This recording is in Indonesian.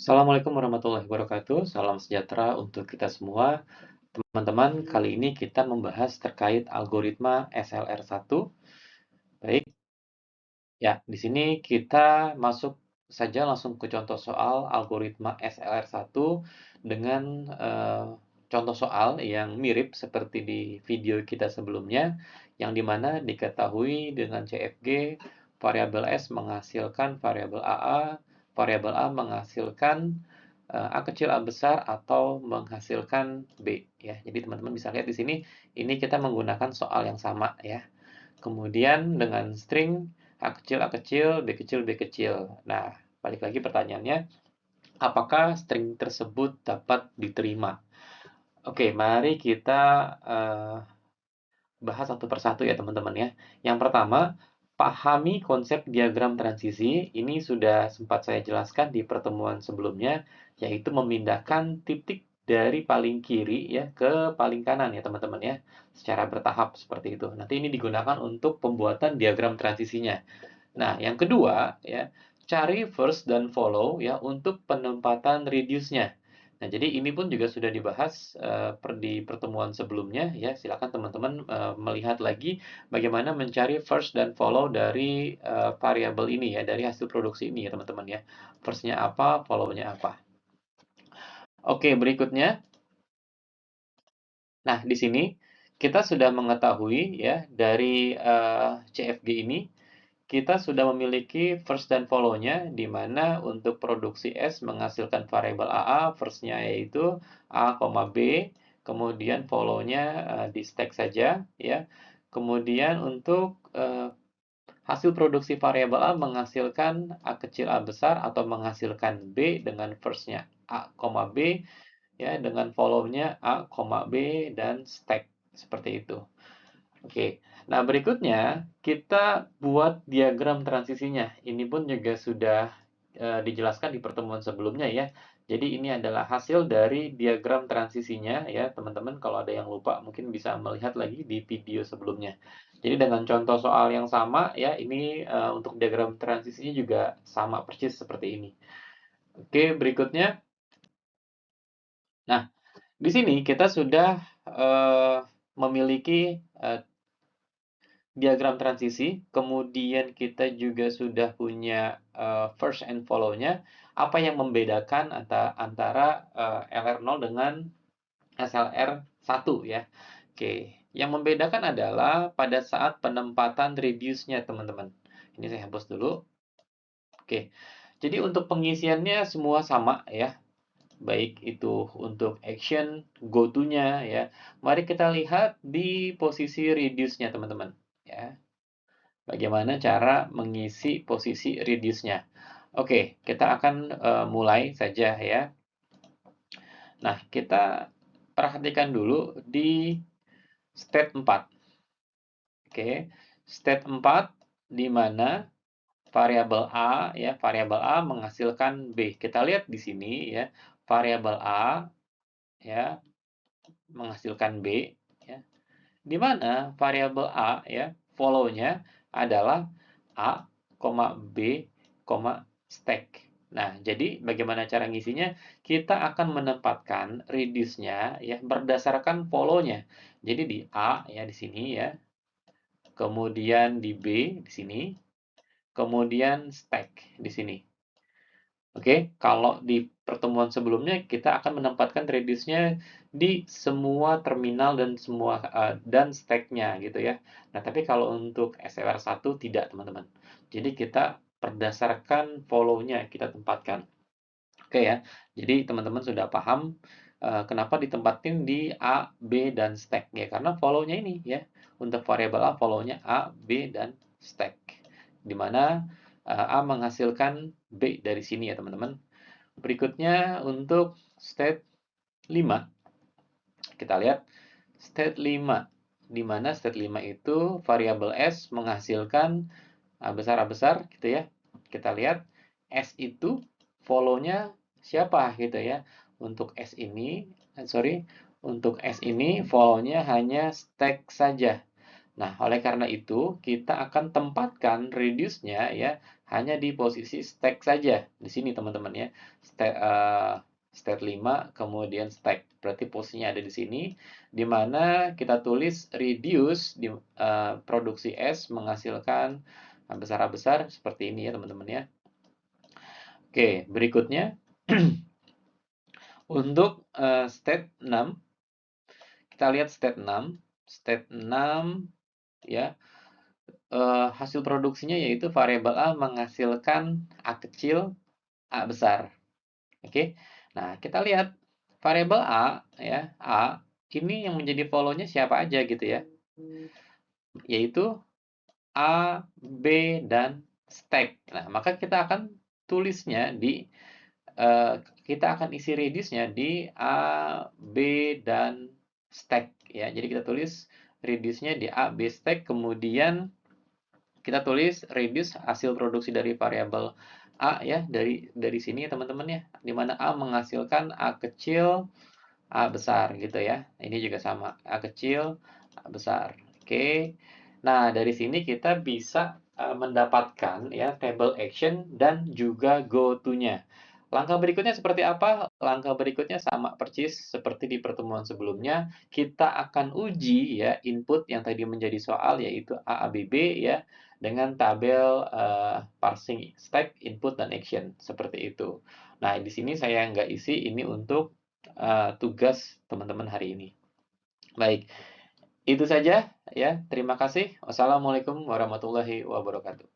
Assalamualaikum warahmatullahi wabarakatuh. Salam sejahtera untuk kita semua. Teman-teman, kali ini kita membahas terkait algoritma SLR1. Baik, ya, di sini kita masuk saja langsung ke contoh soal algoritma SLR1 dengan contoh soal yang mirip seperti di video kita sebelumnya, yang dimana diketahui dengan CFG variabel S menghasilkan variabel A menghasilkan A kecil A besar atau menghasilkan B ya. Jadi teman-teman bisa lihat di sini ini kita menggunakan soal yang sama ya. Kemudian dengan string A kecil, B kecil, B kecil. Nah, balik lagi pertanyaannya, apakah string tersebut dapat diterima? Oke, mari kita bahas satu persatu ya teman-teman ya. Yang pertama, pahami konsep diagram transisi. Ini sudah sempat saya jelaskan di pertemuan sebelumnya, yaitu memindahkan titik dari paling kiri ya ke paling kanan ya teman-teman ya, secara bertahap seperti itu. Nanti ini digunakan untuk pembuatan diagram transisinya. Nah, yang kedua ya, cari first dan follow ya untuk penempatan reduce-nya. Nah, jadi ini pun juga sudah dibahas di pertemuan sebelumnya ya. Silakan teman-teman melihat lagi bagaimana mencari first dan follow dari variabel ini ya, dari hasil produksi ini ya teman-teman ya. First-nya apa, follow-nya apa. Oke, berikutnya. Nah, di sini kita sudah mengetahui ya dari CFG ini kita sudah memiliki first dan follow-nya, di mana untuk produksi S menghasilkan variabel AA, first-nya yaitu A, B, kemudian follow-nya di stack saja, ya. Kemudian untuk hasil produksi variabel A menghasilkan A kecil A besar atau menghasilkan B dengan first-nya A, B, ya, dengan follow-nya A, B, dan stack, seperti itu. Oke, nah berikutnya kita buat diagram transisinya. Ini pun juga sudah dijelaskan di pertemuan sebelumnya ya. Jadi ini adalah hasil dari diagram transisinya ya, teman-teman. Kalau ada yang lupa mungkin bisa melihat lagi di video sebelumnya. Jadi dengan contoh soal yang sama ya, ini untuk diagram transisinya juga sama persis seperti ini. Oke, berikutnya. Nah, di sini kita sudah memiliki diagram transisi, kemudian kita juga sudah punya first and follow-nya. Apa yang membedakan antara LR0 dengan SLR1 ya. Oke, yang membedakan adalah pada saat penempatan reduce-nya teman-teman. Ini saya hapus dulu. Oke, jadi untuk pengisiannya semua sama ya. Baik itu untuk action, go to-nya ya. Mari kita lihat di posisi reduce-nya teman-teman ya. Bagaimana cara mengisi posisi reduce-nya. Oke, kita akan mulai saja ya. Nah, kita perhatikan dulu di step 4. Oke, step 4 di mana variabel A ya, variabel A menghasilkan B. Kita lihat di sini ya, variabel A ya menghasilkan B ya. Di mana variabel A ya, follow-nya adalah A, B, stack. Nah, jadi bagaimana cara ngisinya? Kita akan menempatkan reduce-nya ya berdasarkan follow-nya. Jadi di A ya di sini ya, kemudian di B di sini, kemudian stack di sini. Oke, kalau di pertemuan sebelumnya kita akan menempatkan reduce-nya di semua terminal dan semua dan stack-nya gitu ya. Nah, tapi kalau untuk SLR1 tidak, teman-teman. Jadi kita berdasarkan follow-nya kita tempatkan. Oke ya. Jadi teman-teman sudah paham kenapa ditempatin di A, B dan stack ya, karena follow-nya ini ya. Untuk variabel A follow-nya A, B dan stack. Di mana A menghasilkan B dari sini ya, teman-teman. Berikutnya untuk state 5. Kita lihat state 5. Di mana state 5 itu variabel S menghasilkan A besar gitu ya. Kita lihat S itu follow-nya siapa gitu ya. Untuk S ini, untuk S ini follow-nya hanya stack saja. Nah, oleh karena itu, kita akan tempatkan reduce-nya ya hanya di posisi stack saja. Di sini teman-teman ya. State 5 kemudian stack. Berarti posisinya ada di sini di mana kita tulis reduce di produksi S menghasilkan besar-besar seperti ini ya teman-teman ya. Oke, berikutnya untuk state 6 kita lihat state 6. State 6 ya. Hasil produksinya yaitu variabel A menghasilkan A kecil, A besar. Oke. Nah, kita lihat variabel A ya, A ini yang menjadi follow-nya siapa aja gitu ya. Yaitu A, B, dan stack. Nah, maka kita akan tulisnya di kita akan isi reduce-nya di A, B, dan stack ya. Jadi kita tulis reduce-nya di A, B, stack, kemudian kita tulis reduce hasil produksi dari variabel A ya, dari sini ya teman-teman ya, di mana A menghasilkan A kecil, A besar gitu ya. Ini juga sama, A kecil, A besar. Oke. Nah, dari sini kita bisa mendapatkan ya table action dan juga go to-nya. Langkah berikutnya seperti apa? Langkah berikutnya sama persis seperti di pertemuan sebelumnya. Kita akan uji ya input yang tadi menjadi soal yaitu AABB ya dengan tabel parsing stack input dan action seperti itu. Nah, di sini saya nggak isi ini untuk tugas teman-teman hari ini. Baik, itu saja ya. Terima kasih. Wassalamualaikum warahmatullahi wabarakatuh.